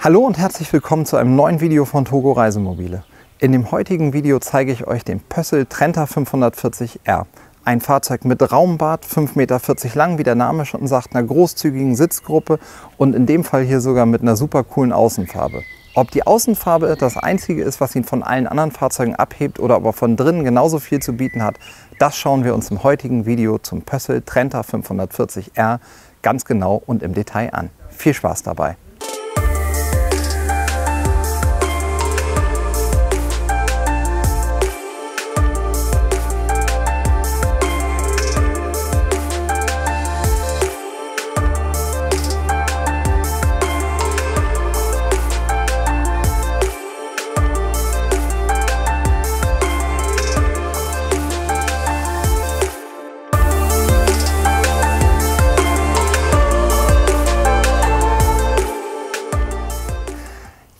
Hallo und herzlich willkommen zu einem neuen Video von Togo Reisemobile. In dem heutigen Video zeige ich euch den Pössl Trenta 540R. Ein Fahrzeug mit Raumbad, 5,40 Meter lang, wie der Name schon sagt, einer großzügigen Sitzgruppe und in dem Fall hier sogar mit einer super coolen Außenfarbe. Ob die Außenfarbe das einzige ist, was ihn von allen anderen Fahrzeugen abhebt oder ob er von drinnen genauso viel zu bieten hat, das schauen wir uns im heutigen Video zum Pössl Trenta 540R ganz genau und im Detail an. Viel Spaß dabei!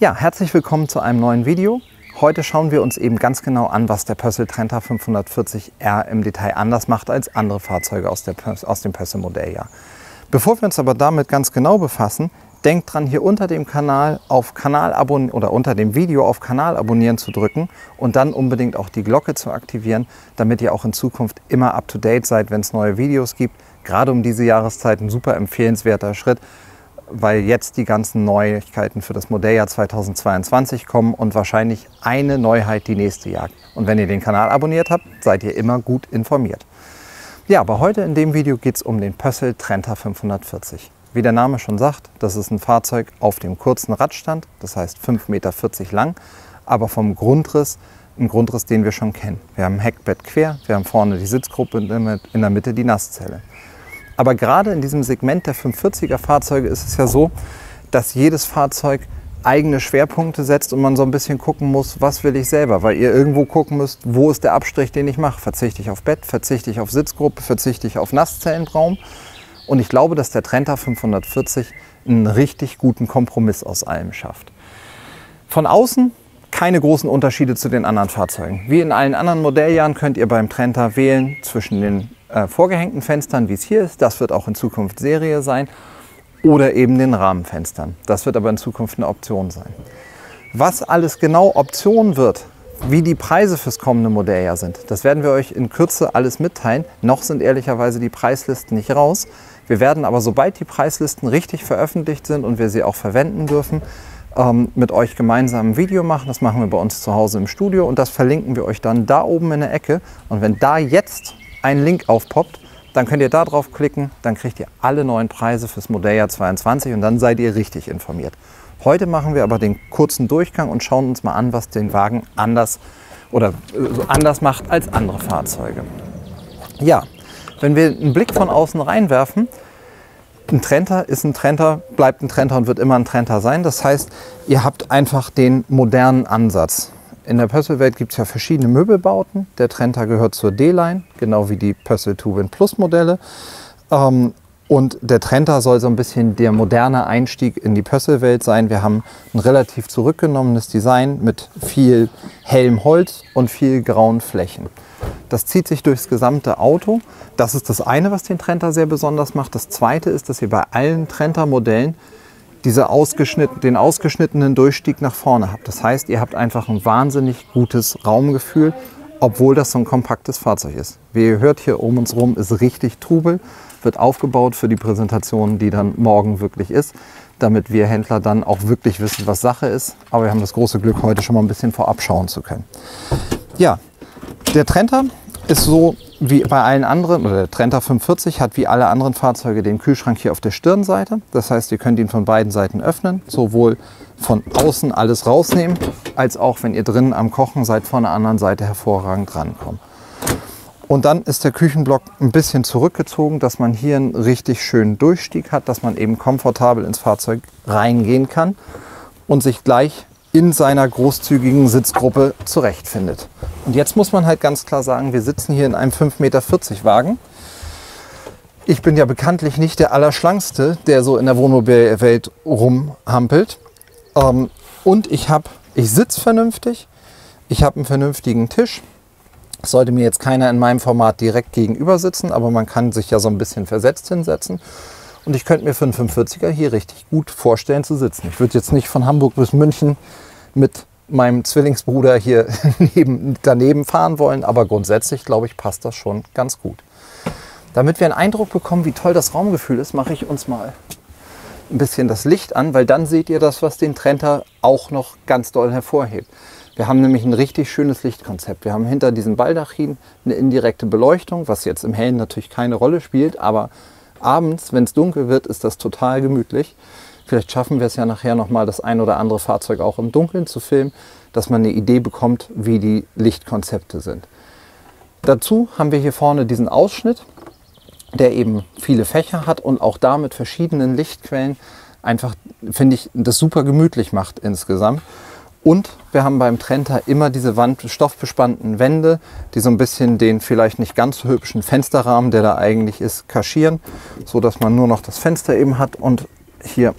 Ja, herzlich willkommen zu einem neuen Video. Heute schauen wir uns eben ganz genau an, was der Pössl Trenta 540R im Detail anders macht als andere Fahrzeuge aus dem Pössl Modelljahr. Bevor wir uns aber damit ganz genau befassen, denkt dran, hier unter dem Kanal auf Kanal abonnieren oder unter dem Video auf Kanal abonnieren zu drücken und dann unbedingt auch die Glocke zu aktivieren, damit ihr auch in Zukunft immer up to date seid, wenn es neue Videos gibt. Gerade um diese Jahreszeit ein super empfehlenswerter Schritt, weil jetzt die ganzen Neuigkeiten für das Modelljahr 2022 kommen und wahrscheinlich eine Neuheit die nächste jagt. Und wenn ihr den Kanal abonniert habt, seid ihr immer gut informiert. Ja, aber heute in dem Video geht es um den Pössl Trenta 540. Wie der Name schon sagt, das ist ein Fahrzeug auf dem kurzen Radstand, das heißt 5,40 Meter lang, aber vom Grundriss, ein Grundriss, den wir schon kennen. Wir haben ein Heckbett quer, wir haben vorne die Sitzgruppe und in der Mitte die Nasszelle. Aber gerade in diesem Segment der 540er Fahrzeuge ist es ja so, dass jedes Fahrzeug eigene Schwerpunkte setzt und man so ein bisschen gucken muss, was will ich selber, weil ihr irgendwo gucken müsst, wo ist der Abstrich, den ich mache. Verzichte ich auf Bett, verzichte ich auf Sitzgruppe, verzichte ich auf Nasszellenraum. Und ich glaube, dass der Trenta 540 einen richtig guten Kompromiss aus allem schafft. Von außen keine großen Unterschiede zu den anderen Fahrzeugen. Wie in allen anderen Modelljahren könnt ihr beim Trenta wählen zwischen den vorgehängten Fenstern, wie es hier ist. Das wird auch in Zukunft Serie sein. Oder eben den Rahmenfenstern. Das wird aber in Zukunft eine Option sein. Was alles genau Option wird, wie die Preise fürs kommende Modelljahr sind, das werden wir euch in Kürze alles mitteilen. Noch sind ehrlicherweise die Preislisten nicht raus. Wir werden aber, sobald die Preislisten richtig veröffentlicht sind und wir sie auch verwenden dürfen, mit euch gemeinsam ein Video machen. Das machen wir bei uns zu Hause im Studio und das verlinken wir euch dann da oben in der Ecke. Und wenn da jetzt ein Link aufpoppt, dann könnt ihr da drauf klicken, dann kriegt ihr alle neuen Preise fürs Modelljahr 22 und dann seid ihr richtig informiert. Heute machen wir aber den kurzen Durchgang und schauen uns mal an, was den Wagen anders macht als andere Fahrzeuge. Ja, wenn wir einen Blick von außen reinwerfen, ein Trenta ist ein Trenta, bleibt ein Trenta und wird immer ein Trenta sein. Das heißt, ihr habt einfach den modernen Ansatz. In der Pössl-Welt gibt es ja verschiedene Möbelbauten. Der Trenta gehört zur D-Line, genau wie die Pössl Two-Wind Plus Modelle. Und der Trenta soll so ein bisschen der moderne Einstieg in die Pössl-Welt sein. Wir haben ein relativ zurückgenommenes Design mit viel hellem Holz und viel grauen Flächen. Das zieht sich durchs gesamte Auto. Das ist das eine, was den Trenta sehr besonders macht. Das zweite ist, dass ihr bei allen Trenta-Modellen den ausgeschnittenen Durchstieg nach vorne habt. Das heißt, ihr habt einfach ein wahnsinnig gutes Raumgefühl, obwohl das so ein kompaktes Fahrzeug ist. Wie ihr hört, hier um uns rum ist richtig Trubel, wird aufgebaut für die Präsentation, die dann morgen wirklich ist, damit wir Händler dann auch wirklich wissen, was Sache ist. Aber wir haben das große Glück, heute schon mal ein bisschen vorab schauen zu können. Ja, der Trenta ist so wie bei allen anderen, oder der Trenta 540 hat wie alle anderen Fahrzeuge den Kühlschrank hier auf der Stirnseite. Das heißt, ihr könnt ihn von beiden Seiten öffnen, sowohl von außen alles rausnehmen, als auch, wenn ihr drinnen am Kochen seid, von der anderen Seite hervorragend rankommen. Und dann ist der Küchenblock ein bisschen zurückgezogen, dass man hier einen richtig schönen Durchstieg hat, dass man eben komfortabel ins Fahrzeug reingehen kann und sich gleich in seiner großzügigen Sitzgruppe zurechtfindet. Und jetzt muss man halt ganz klar sagen, wir sitzen hier in einem 5,40 Meter Wagen. Ich bin ja bekanntlich nicht der Allerschlankste, der so in der Wohnmobilwelt rumhampelt. Und ich sitze vernünftig, ich habe einen vernünftigen Tisch. Es sollte mir jetzt keiner in meinem Format direkt gegenüber sitzen, aber man kann sich ja so ein bisschen versetzt hinsetzen. Und ich könnte mir für einen 540er hier richtig gut vorstellen zu sitzen. Ich würde jetzt nicht von Hamburg bis München mit meinem Zwillingsbruder hier daneben fahren wollen, aber grundsätzlich, glaube ich, passt das schon ganz gut. Damit wir einen Eindruck bekommen, wie toll das Raumgefühl ist, mache ich uns mal ein bisschen das Licht an, weil dann seht ihr das, was den Trenta auch noch ganz doll hervorhebt. Wir haben nämlich ein richtig schönes Lichtkonzept. Wir haben hinter diesem Baldachin eine indirekte Beleuchtung, was jetzt im Hellen natürlich keine Rolle spielt, aber abends, wenn es dunkel wird, ist das total gemütlich. Vielleicht schaffen wir es ja nachher nochmal, das ein oder andere Fahrzeug auch im Dunkeln zu filmen, dass man eine Idee bekommt, wie die Lichtkonzepte sind. Dazu haben wir hier vorne diesen Ausschnitt, der eben viele Fächer hat und auch da mit verschiedenen Lichtquellen einfach, finde ich, das super gemütlich macht insgesamt. Und wir haben beim Trenta immer diese stoffbespannten Wände, die so ein bisschen den vielleicht nicht ganz so hübschen Fensterrahmen, der da eigentlich ist, kaschieren, so dass man nur noch das Fenster eben hat und hier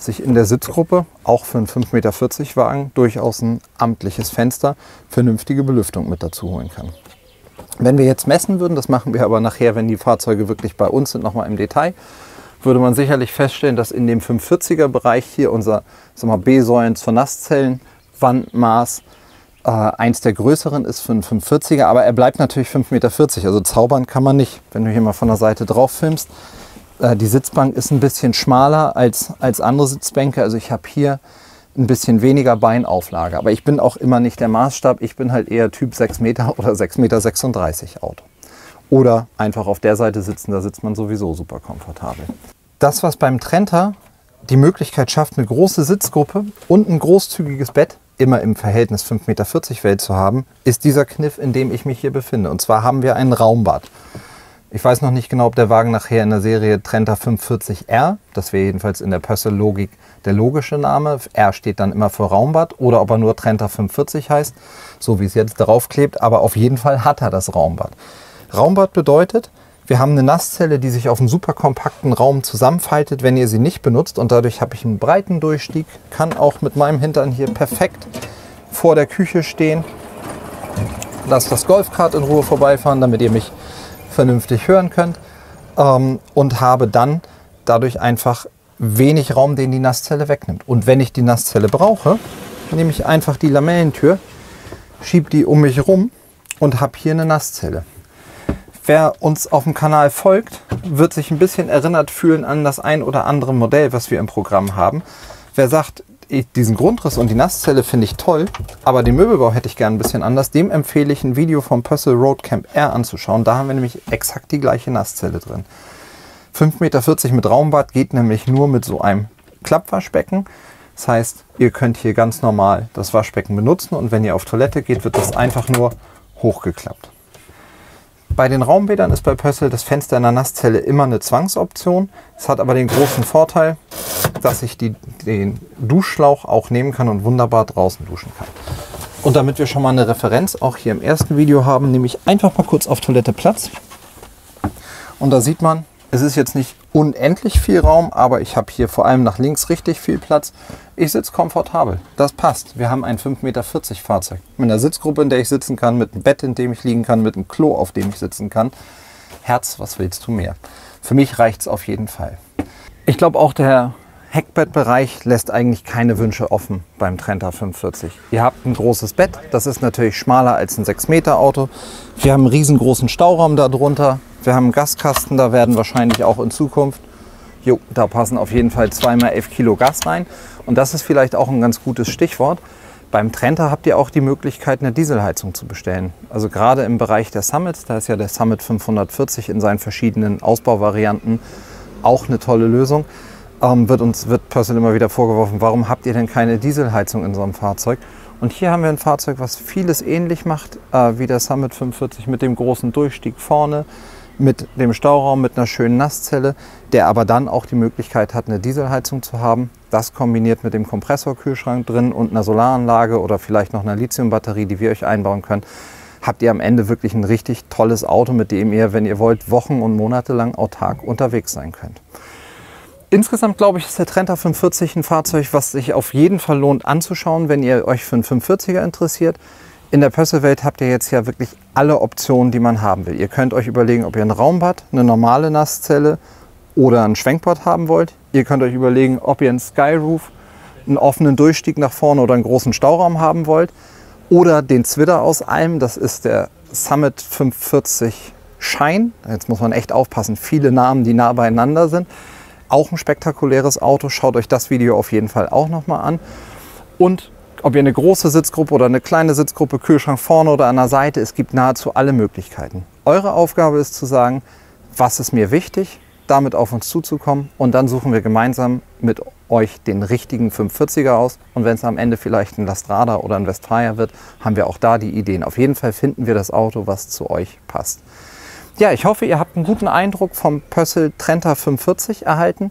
sich in der Sitzgruppe, auch für einen 5,40 Meter Wagen, durchaus ein amtliches Fenster, vernünftige Belüftung mit dazu holen kann. Wenn wir jetzt messen würden, das machen wir aber nachher, wenn die Fahrzeuge wirklich bei uns sind, nochmal im Detail, würde man sicherlich feststellen, dass in dem 540er Bereich hier unser B-Säulen zur Nasszellen Wandmaß eins der größeren ist für einen 540er, aber er bleibt natürlich 5,40 Meter, also zaubern kann man nicht. Wenn du hier mal von der Seite drauf filmst, die Sitzbank ist ein bisschen schmaler als andere Sitzbänke, also ich habe hier ein bisschen weniger Beinauflage, aber ich bin auch immer nicht der Maßstab, ich bin halt eher Typ 6 Meter oder 6,36 Meter Auto. Oder einfach auf der Seite sitzen, da sitzt man sowieso super komfortabel. Das, was beim Trenta die Möglichkeit schafft, eine große Sitzgruppe und ein großzügiges Bett immer im Verhältnis 5,40 Meter Welt zu haben, ist dieser Kniff, in dem ich mich hier befinde. Und zwar haben wir ein Raumbad. Ich weiß noch nicht genau, ob der Wagen nachher in der Serie Trenta 540R, das wäre jedenfalls in der Pössl-Logik der logische Name, R steht dann immer für Raumbad, oder ob er nur Trenta 540 heißt, so wie es jetzt drauf klebt, aber auf jeden Fall hat er das Raumbad. Raumbad bedeutet, wir haben eine Nasszelle, die sich auf einem super kompakten Raum zusammenfaltet, wenn ihr sie nicht benutzt. Und dadurch habe ich einen breiten Durchstieg, kann auch mit meinem Hintern hier perfekt vor der Küche stehen. Lasst das Golfkart in Ruhe vorbeifahren, damit ihr mich vernünftig hören könnt. Und habe dann dadurch einfach wenig Raum, den die Nasszelle wegnimmt. Und wenn ich die Nasszelle brauche, nehme ich einfach die Lamellentür, schiebe die um mich rum und habe hier eine Nasszelle. Wer uns auf dem Kanal folgt, wird sich ein bisschen erinnert fühlen an das ein oder andere Modell, was wir im Programm haben. Wer sagt, diesen Grundriss und die Nasszelle finde ich toll, aber den Möbelbau hätte ich gern ein bisschen anders, dem empfehle ich ein Video vom Pössl Roadcamp R anzuschauen. Da haben wir nämlich exakt die gleiche Nasszelle drin. 5,40 Meter mit Raumbad geht nämlich nur mit so einem Klappwaschbecken. Das heißt, ihr könnt hier ganz normal das Waschbecken benutzen und wenn ihr auf Toilette geht, wird das einfach nur hochgeklappt. Bei den Raumbädern ist bei Pössl das Fenster in der Nasszelle immer eine Zwangsoption. Es hat aber den großen Vorteil, dass ich den Duschschlauch auch nehmen kann und wunderbar draußen duschen kann. Und damit wir schon mal eine Referenz auch hier im ersten Video haben, nehme ich einfach mal kurz auf Toilette Platz. Und da sieht man, es ist jetzt nicht unendlich viel Raum, aber ich habe hier vor allem nach links richtig viel Platz. Ich sitze komfortabel. Das passt. Wir haben ein 5,40 Meter Fahrzeug. Mit einer Sitzgruppe, in der ich sitzen kann, mit einem Bett, in dem ich liegen kann, mit einem Klo, auf dem ich sitzen kann. Herz, was willst du mehr? Für mich reicht es auf jeden Fall. Ich glaube auch der Heckbettbereich lässt eigentlich keine Wünsche offen beim Trenta 540. Ihr habt ein großes Bett, das ist natürlich schmaler als ein 6 Meter Auto. Wir haben einen riesengroßen Stauraum darunter. Wir haben einen Gaskasten, da werden wahrscheinlich auch in Zukunft, da passen auf jeden Fall 2x11 Kilo Gas rein. Und das ist vielleicht auch ein ganz gutes Stichwort. Beim Trenta habt ihr auch die Möglichkeit, eine Dieselheizung zu bestellen. Also gerade im Bereich der Summits, da ist ja der Summit 540 in seinen verschiedenen Ausbauvarianten auch eine tolle Lösung. Wird Pössl immer wieder vorgeworfen, warum habt ihr denn keine Dieselheizung in so einem Fahrzeug? Und hier haben wir ein Fahrzeug, was vieles ähnlich macht wie der Summit 540 mit dem großen Durchstieg vorne, mit dem Stauraum, mit einer schönen Nasszelle, der aber dann auch die Möglichkeit hat, eine Dieselheizung zu haben. Das kombiniert mit dem Kompressorkühlschrank drin und einer Solaranlage oder vielleicht noch einer Lithiumbatterie, die wir euch einbauen können, habt ihr am Ende wirklich ein richtig tolles Auto, mit dem ihr, wenn ihr wollt, Wochen und Monate lang autark unterwegs sein könnt. Insgesamt glaube ich, ist der Trenta 540 ein Fahrzeug, was sich auf jeden Fall lohnt anzuschauen, wenn ihr euch für einen 540er interessiert. In der Pössl-Welt habt ihr jetzt ja wirklich alle Optionen, die man haben will. Ihr könnt euch überlegen, ob ihr ein Raumbad, eine normale Nasszelle oder ein Schwenkbord haben wollt. Ihr könnt euch überlegen, ob ihr einen Skyroof, einen offenen Durchstieg nach vorne oder einen großen Stauraum haben wollt. Oder den Zwider aus allem, das ist der Summit 540 Shine. Jetzt muss man echt aufpassen, viele Namen, die nah beieinander sind. Auch ein spektakuläres Auto, schaut euch das Video auf jeden Fall auch nochmal an. Und ob ihr eine große Sitzgruppe oder eine kleine Sitzgruppe, Kühlschrank vorne oder an der Seite, es gibt nahezu alle Möglichkeiten. Eure Aufgabe ist zu sagen, was ist mir wichtig, damit auf uns zuzukommen und dann suchen wir gemeinsam mit euch den richtigen 540er aus und wenn es am Ende vielleicht ein Lastrada oder ein Westfalia wird, haben wir auch da die Ideen. Auf jeden Fall finden wir das Auto, was zu euch passt. Ja, ich hoffe, ihr habt einen guten Eindruck vom Pössl Trenta 540 erhalten.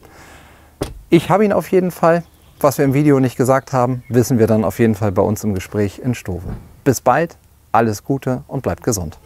Ich habe ihn auf jeden Fall. Was wir im Video nicht gesagt haben, wissen wir dann auf jeden Fall bei uns im Gespräch in Stove. Bis bald, alles Gute und bleibt gesund.